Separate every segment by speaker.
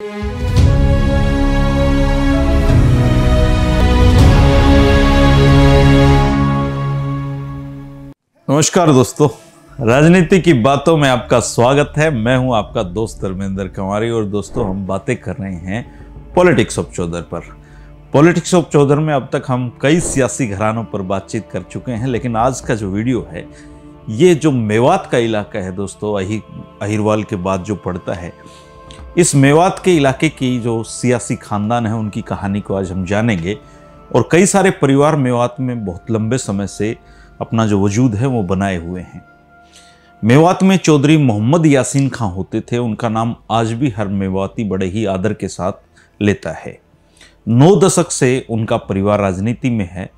Speaker 1: नमस्कार दोस्तों, राजनीति की बातों में आपका स्वागत है। मैं हूं आपका दोस्त धर्मेंद्र कंवारी और दोस्तों हम बातें कर रहे हैं पॉलिटिक्स ऑफ चौधर पर। पॉलिटिक्स ऑफ चौधर में अब तक हम कई सियासी घरानों पर बातचीत कर चुके हैं, लेकिन आज का जो वीडियो है ये जो मेवात का इलाका है दोस्तों, अहिरवाल के बाद जो पड़ता है, इस मेवात के इलाके की जो सियासी खानदान है उनकी कहानी को आज हम जानेंगे। और कई सारे परिवार मेवात में बहुत लंबे समय से अपना जो वजूद है वो बनाए हुए हैं। मेवात में चौधरी मोहम्मद यासीन खां होते थे। उनका नाम आज भी हर मेवाती बड़े ही आदर के साथ लेता है। 9 दशक से उनका परिवार राजनीति में है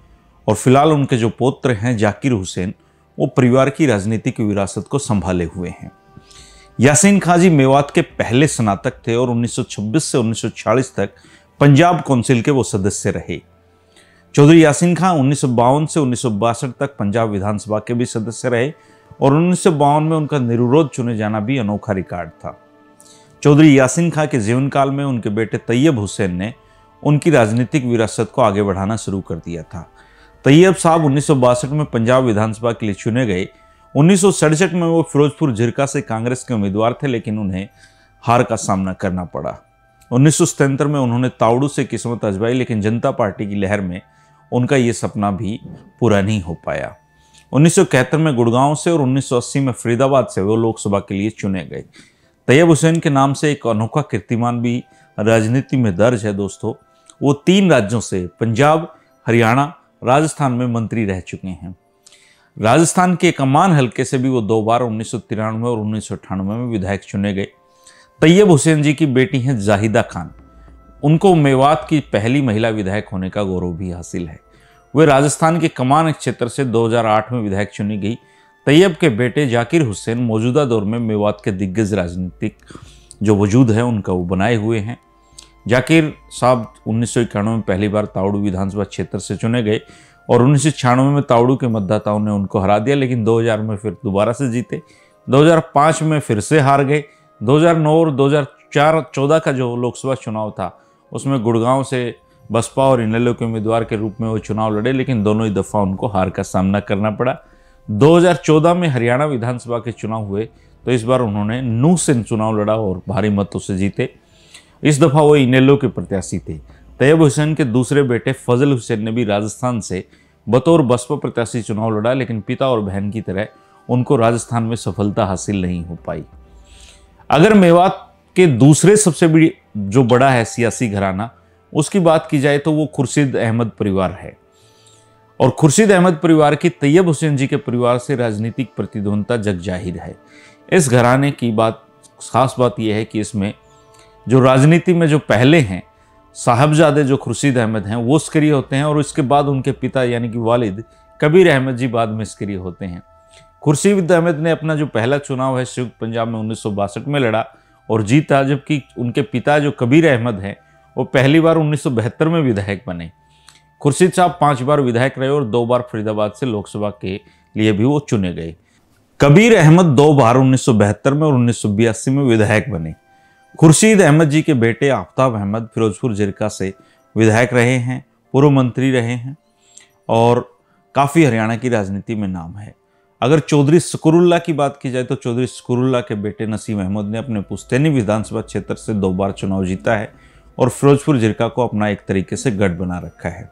Speaker 1: और फिलहाल उनके जो पौत्र हैं जाकिर हुसैन, वो परिवार की राजनीतिक विरासत को संभाले हुए हैं। यासीन खां जी मेवात के पहले स्नातक थे और 1926 से 1940 तक पंजाब काउंसिल के वो सदस्य रहे। चौधरी यासीन खां 1952 से 1962 तक पंजाब विधानसभा के भी सदस्य रहे और 1952 में उनका निर्विरोध चुने जाना भी अनोखा रिकॉर्ड था। चौधरी यासीन खां के जीवन काल में उनके बेटे तैयब हुसैन ने उनकी राजनीतिक विरासत को आगे बढ़ाना शुरू कर दिया था। तैयब साहब 1962 में पंजाब विधानसभा के लिए चुने गए। 1967 में वो फिरोजपुर झिरका से कांग्रेस के उम्मीदवार थे, लेकिन उन्हें हार का सामना करना पड़ा। 1977 में उन्होंने तावड़ू से किस्मत आजमाई, लेकिन जनता पार्टी की लहर में उनका ये सपना भी पूरा नहीं हो पाया। 1971 में गुड़गांव से और 1980 में फरीदाबाद से वो लोकसभा के लिए चुने गए। तैयब हुसैन के नाम से एक अनोखा कीर्तिमान भी राजनीति में दर्ज है दोस्तों। वो 3 राज्यों से पंजाब, हरियाणा, राजस्थान में मंत्री रह चुके हैं। राजस्थान के कमान हलके से भी वो 2 बार 1993 और 1998 में विधायक चुने गए। तैयब हुसैन जी की बेटी हैं जाहिदा खान। उनको मेवात की पहली महिला विधायक होने का गौरव भी हासिल है। वे राजस्थान के कमान क्षेत्र से 2008 में विधायक चुनी गई। तैयब के बेटे जाकिर हुसैन मौजूदा दौर में मेवात के दिग्गज राजनीतिक जो वजूद है उनका वो बनाए हुए हैं। जाकिर साहब 1991 में पहली बार तावड़ू विधानसभा क्षेत्र से चुने गए और 1996 में तावड़ू के मतदाताओं ने उनको हरा दिया, लेकिन 2000 में फिर दोबारा से जीते। 2005 में फिर से हार गए। 2009 और 2014 का जो लोकसभा चुनाव था उसमें गुड़गांव से बसपा और इनेलो के उम्मीदवार के रूप में वो चुनाव लड़े, लेकिन दोनों ही दफ़ा उनको हार का सामना करना पड़ा। 2014 में हरियाणा विधानसभा के चुनाव हुए तो इस बार उन्होंने नूह से चुनाव लड़ा और भारी मतों से जीते। इस दफ़ा वो इनेलो के प्रत्याशी थे। तैयब हुसैन के दूसरे बेटे फजल हुसैन ने भी राजस्थान से बतौर बसपा प्रत्याशी चुनाव लड़ा, लेकिन पिता और बहन की तरह उनको राजस्थान में सफलता हासिल नहीं हो पाई। अगर मेवात के दूसरे सबसे जो बड़ा है सियासी घराना, उसकी बात की जाए तो वो खुर्शीद अहमद परिवार है। और खुर्शीद अहमद परिवार की तैयब हुसैन जी के परिवार से राजनीतिक प्रतिद्वंदता जग जाहिर है। इस घराने की खास बात यह है कि इसमें जो राजनीति में जो पहले हैं साहबजादे जो खुर्शीद अहमद हैं वो सक्रिय होते हैं और इसके बाद उनके पिता यानी कि वालिद कबीर अहमद जी बाद में सक्रिय होते हैं। खुर्शीद अहमद ने अपना जो पहला चुनाव है संयुक्त पंजाब में 1962 में लड़ा और जीता, जबकि उनके पिता जो कबीर अहमद हैं वो पहली बार 1972 में विधायक बने। खुर्शीद साहब 5 बार विधायक रहे और 2 बार फरीदाबाद से लोकसभा के लिए भी वो चुने गए। कबीर अहमद 2 बार 1972 में और 1982 में विधायक बने। खुर्शीद अहमद जी के बेटे आफ्ताब अहमद फिरोजपुर झिरका से विधायक रहे हैं, पूर्व मंत्री रहे हैं और काफ़ी हरियाणा की राजनीति में नाम है। अगर चौधरी शकरुल्लाह की बात की जाए तो चौधरी शकरुल्लाह के बेटे नसीम अहमद ने अपने पुश्तैनी विधानसभा क्षेत्र से 2 बार चुनाव जीता है और फिरोजपुर झिरका को अपना एक तरीके से गढ़ बना रखा है।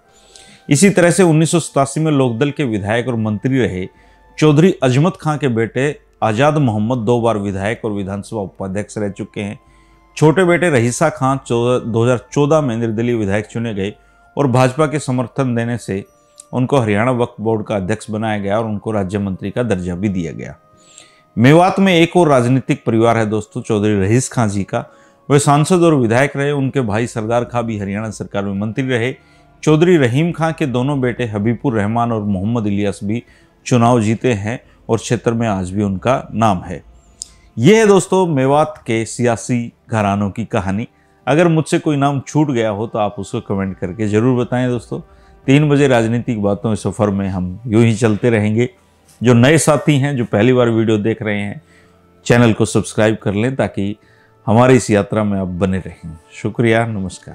Speaker 1: इसी तरह से 1987 में लोकदल के विधायक और मंत्री रहे चौधरी अजमत खां के बेटे आज़ाद मोहम्मद 2 बार विधायक और विधानसभा उपाध्यक्ष रह चुके हैं। छोटे बेटे रहीसा खां 2014 में निर्दलीय विधायक चुने गए और भाजपा के समर्थन देने से उनको हरियाणा वक्फ बोर्ड का अध्यक्ष बनाया गया और उनको राज्य मंत्री का दर्जा भी दिया गया। मेवात में एक और राजनीतिक परिवार है दोस्तों चौधरी रहीस खां जी का। वे सांसद और विधायक रहे। उनके भाई सरदार खां भी हरियाणा सरकार में मंत्री रहे। चौधरी रहीम खां के दोनों बेटे हबीबुर रहमान और मोहम्मद इलियास भी चुनाव जीते हैं और क्षेत्र में आज भी उनका नाम है। ये है दोस्तों मेवात के सियासी घरानों की कहानी। अगर मुझसे कोई नाम छूट गया हो तो आप उसको कमेंट करके ज़रूर बताएं दोस्तों। 3 बजे राजनीतिक बातों के सफ़र में हम यूं ही चलते रहेंगे। जो नए साथी हैं, जो पहली बार वीडियो देख रहे हैं, चैनल को सब्सक्राइब कर लें ताकि हमारी इस यात्रा में आप बने रहें। शुक्रिया, नमस्कार।